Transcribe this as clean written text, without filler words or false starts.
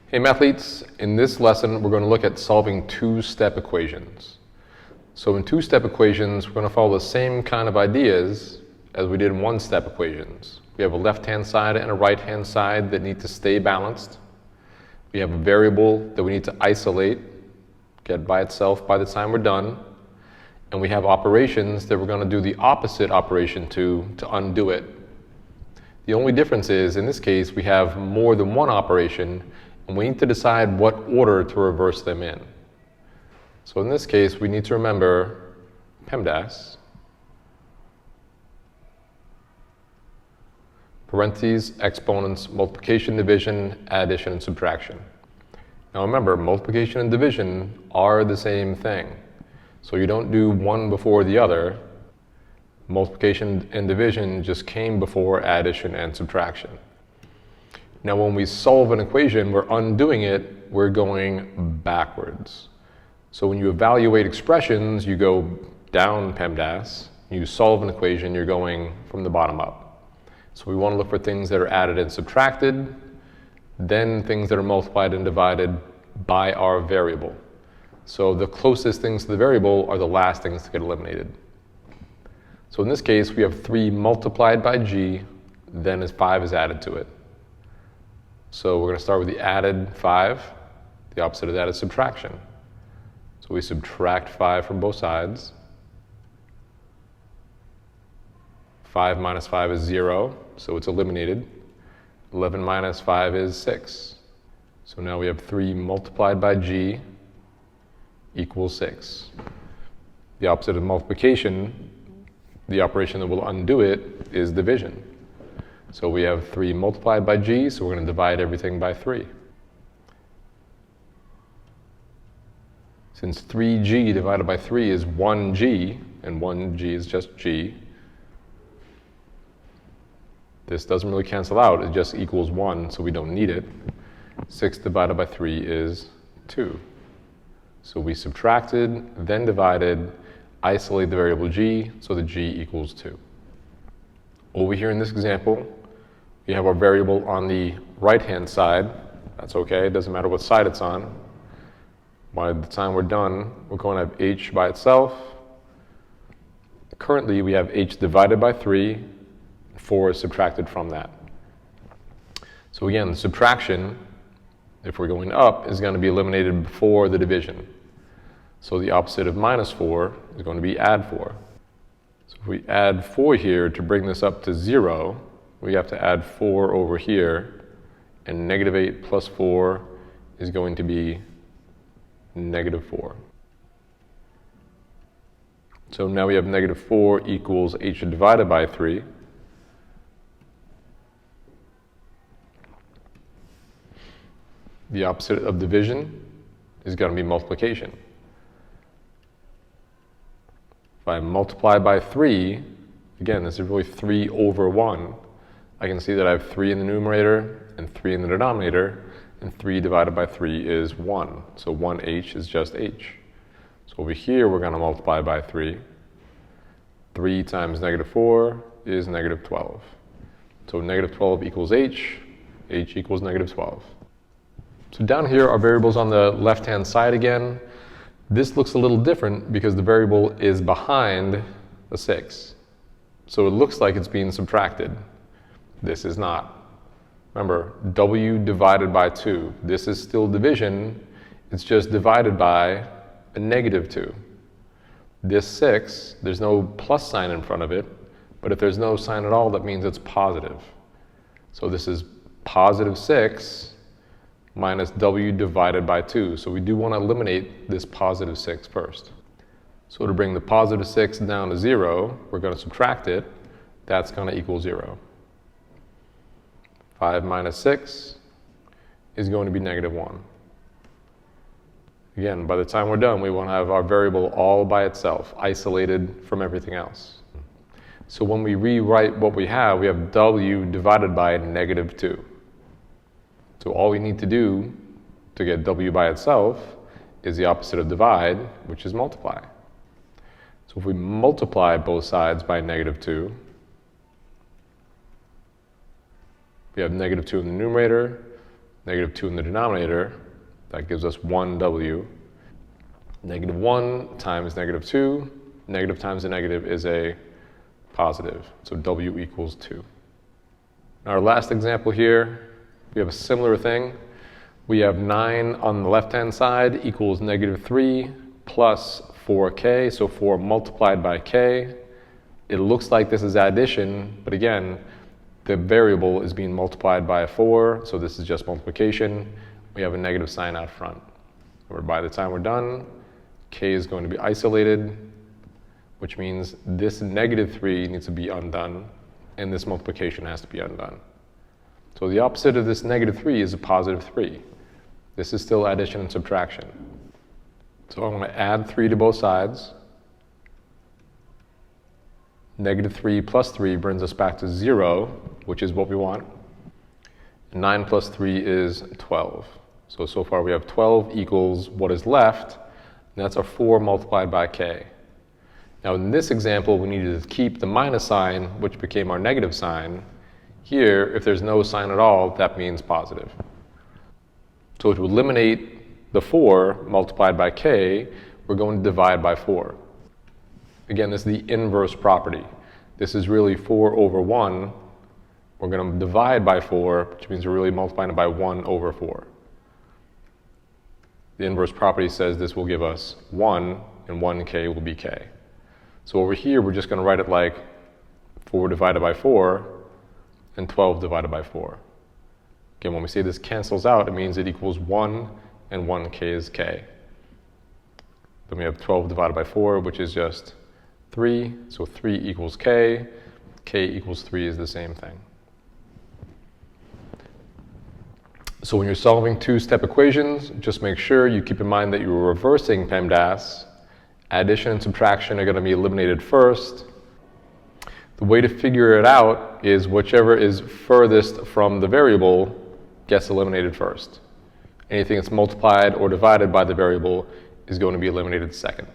Hey mathletes, in this lesson we're going to look at solving two-step equations. So in two-step equations we're going to follow the same kind of ideas as we did in one-step equations. We have a left-hand side and a right-hand side that need to stay balanced. We have a variable that we need to isolate, get by itself by the time we're done. And we have operations that we're going to do the opposite operation to undo it. The only difference is, in this case, we have more than one operation, and we need to decide what order to reverse them in. So in this case, we need to remember PEMDAS, parentheses, exponents, multiplication, division, addition, and subtraction. Now remember, multiplication and division are the same thing. So you don't do one before the other. Multiplication and division just came before addition and subtraction. Now when we solve an equation, we're undoing it, we're going backwards. So when you evaluate expressions, you go down PEMDAS. You solve an equation, you're going from the bottom up. So we want to look for things that are added and subtracted, then things that are multiplied and divided by our variable. So the closest things to the variable are the last things to get eliminated. So in this case, we have 3 multiplied by g, then as 5 is added to it. So we're going to start with the added 5. The opposite of that is subtraction. So we subtract 5 from both sides. 5 minus 5 is 0, so it's eliminated. 11 minus 5 is 6. So now we have 3 multiplied by g equals 6. The opposite of multiplication, the operation that will undo it, is division. So we have 3 multiplied by g, so we're going to divide everything by 3. Since 3g divided by 3 is 1g, and 1g is just g, this doesn't really cancel out, it just equals 1, so we don't need it. 6 divided by 3 is 2. So we subtracted, then divided, isolate the variable g, so the g equals 2. Over here in this example, we have our variable on the right-hand side. That's okay, it doesn't matter what side it's on. By the time we're done, we're going to have h by itself. Currently, we have h divided by 3, 4 is subtracted from that. So again, the subtraction, if we're going up, is going to be eliminated before the division. So the opposite of minus 4 is going to be add 4. So if we add 4 here to bring this up to 0, we have to add 4 over here, and negative 8 plus 4 is going to be negative 4. So now we have negative 4 equals h divided by 3. The opposite of division is going to be multiplication. If I multiply by 3, again, this is really 3 over 1. I can see that I have 3 in the numerator and 3 in the denominator, and 3 divided by 3 is 1. So 1h is just h. So over here, we're going to multiply by 3. 3 times negative 4 is negative 12. So negative 12 equals h equals negative 12. So down here are variables on the left-hand side again. This looks a little different because the variable is behind the 6. So it looks like it's being subtracted. This is not. Remember, w divided by 2. This is still division. It's just divided by a negative 2. This 6, there's no plus sign in front of it, but if there's no sign at all, that means it's positive. So this is positive 6 minus w divided by 2. So we do want to eliminate this positive 6 first. So to bring the positive 6 down to 0, we're going to subtract it. That's going to equal 0. 5 minus 6 is going to be negative 1. Again, by the time we're done, we want to have our variable all by itself, isolated from everything else. So when we rewrite what we have w divided by negative 2. So all we need to do to get w by itself is the opposite of divide, which is multiply. So if we multiply both sides by negative 2, we have negative 2 in the numerator, negative 2 in the denominator, that gives us 1w. Negative 1 times negative 2, negative times a negative is a positive, so w equals 2. Our last example here, we have a similar thing. We have 9 on the left-hand side equals negative 3 plus 4k, so 4 multiplied by k. It looks like this is addition, but again, the variable is being multiplied by a 4, so this is just multiplication. We have a negative sign out front. Or by the time we're done, k is going to be isolated, which means this negative 3 needs to be undone, and this multiplication has to be undone. So the opposite of this negative 3 is a positive 3. This is still addition and subtraction. So I'm going to add 3 to both sides. Negative 3 plus 3 brings us back to 0, which is what we want. 9 plus 3 is 12. So far we have 12 equals what is left, and that's our 4 multiplied by k. Now in this example, we needed to keep the minus sign, which became our negative sign. Here, if there's no sign at all, that means positive. So to eliminate the 4 multiplied by k, we're going to divide by 4. Again, this is the inverse property. This is really 4 over 1. We're going to divide by 4, which means we're really multiplying it by 1 over 4. The inverse property says this will give us 1, and 1k will be k. So over here, we're just going to write it like 4 divided by 4 and 12 divided by 4. Again, when we say this cancels out, it means it equals 1 and 1k is k. Then we have 12 divided by 4, which is just 3. So 3 equals k. K equals 3 is the same thing. So when you're solving two-step equations, just make sure you keep in mind that you're reversing PEMDAS. Addition and subtraction are going to be eliminated first. The way to figure it out is whichever is furthest from the variable gets eliminated first. Anything that's multiplied or divided by the variable is going to be eliminated second.